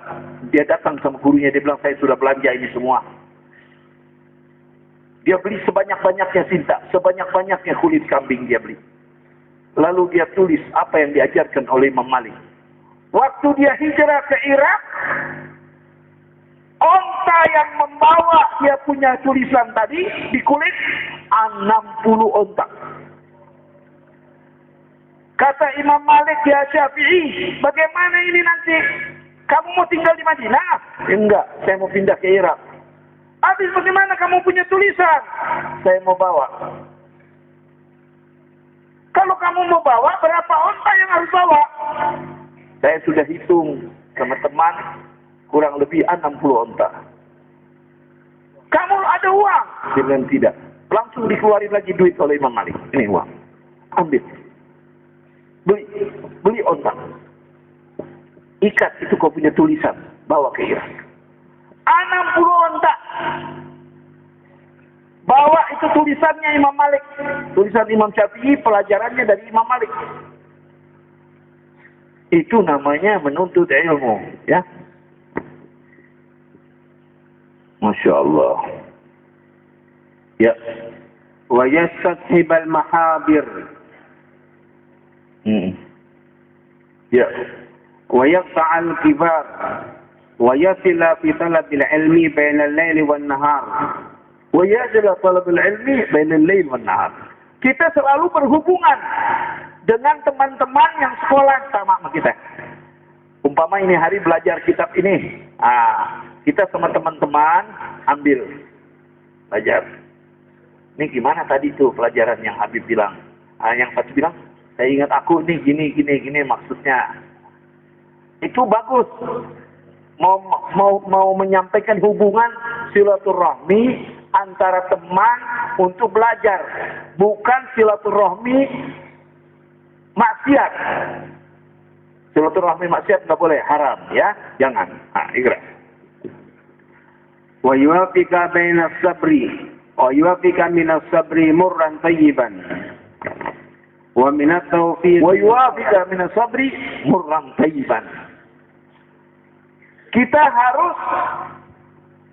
Dia datang sama gurunya, dia bilang saya sudah belanja ini semua. Dia beli sebanyak-banyaknya tinta, sebanyak-banyaknya kulit kambing dia beli. Lalu dia tulis apa yang diajarkan oleh Imam Malik. Waktu dia hijrah ke Irak, onta yang membawa dia punya tulisan tadi di kulit 60 onta. Kata Imam Malik, ya Syafi'i, bagaimana ini nanti? Kamu mau tinggal di Madinah? Enggak, saya mau pindah ke Irak. Habis bagaimana kamu punya tulisan? Saya mau bawa. Kalau kamu mau bawa, berapa onta yang harus bawa? Saya sudah hitung sama teman, kurang lebih 60 onta. Kamu ada uang? Dengan tidak. Langsung dikeluarin lagi duit oleh Imam Malik. Ini uang. Ambil. Beli onta. Ikat, itu kau punya tulisan. Bawa ke Irak. 60 onta. Bawa itu tulisannya Imam Malik. Tulisan Imam Syafi'i, pelajarannya dari Imam Malik. Itu namanya menuntut ilmu. Ya. Masya Allah. Ya. Wa yastashibal mahabir. Ya. Wa yaqta'al kibar. Wa yasila fi talabil ilmi bainal laili wan nahar. Wa yasila talabul ilmi bainal laili wan nahar. Kita selalu berhubungan dengan teman-teman yang sekolah sama kita. Umpama ini hari belajar kitab ini. Kita sama teman-teman ambil belajar. Ini gimana tadi tuh pelajaran yang Habib bilang? Yang satu bilang, saya ingat aku nih gini maksudnya. Itu bagus. Mau menyampaikan hubungan silaturahmi antara teman untuk belajar, bukan silaturahmi maksiat. Silaturahmi maksiat nggak boleh, haram ya, jangan. Ikhlas. Wa yuwafika bainas sabri wa yuwafika minas sabri murran tayyiban wa minat tawfiq wa yuwafika minas sabri murran tayyiban. Kita harus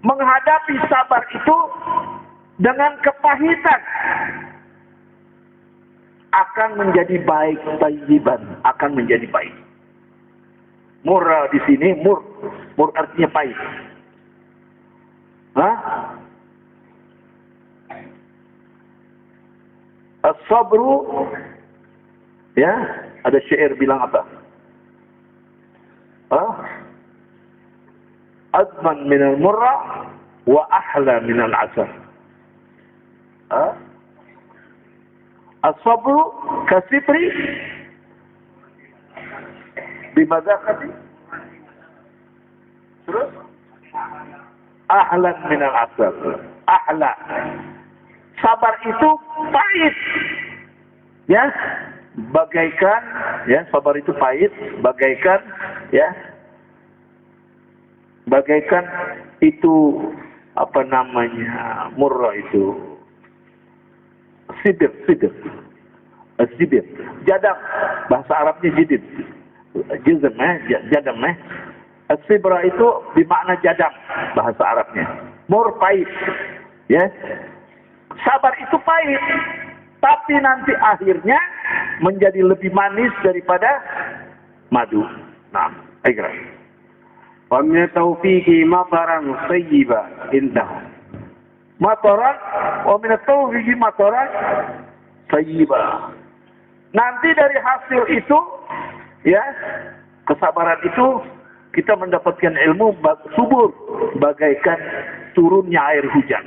menghadapi sabar itu dengan kepahitan, akan menjadi baik, tayyiban, akan menjadi baik. Murra di sini, mur artinya pahit. As-sabru, ya, ada syair bilang apa? Adman minal murra wa ahla minal asar. As-sabru kasifri bimadaqati. Terus ahlan minal asar. Ahla. Sabar itu pahit. Ya, bagaikan, ya, sabar itu pahit, bagaikan, ya, bagaikan itu apa namanya, murra itu sidr, jadam, bahasa Arabnya jidid, jizm, jadam, as-sibra itu bermakna jadam, bahasa Arabnya, mur pahit, ya, sabar itu pahit, tapi nanti akhirnya menjadi lebih manis daripada madu. Nah, ikhlas. Wa min tawfiqi mataran tayyiba indah. Mataran, wa min tawfiqi mataran tayyiba. Nanti dari hasil itu, ya, kesabaran itu kita mendapatkan ilmu subur bagaikan turunnya air hujan.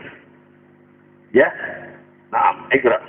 Ya. Nah, ikhlas.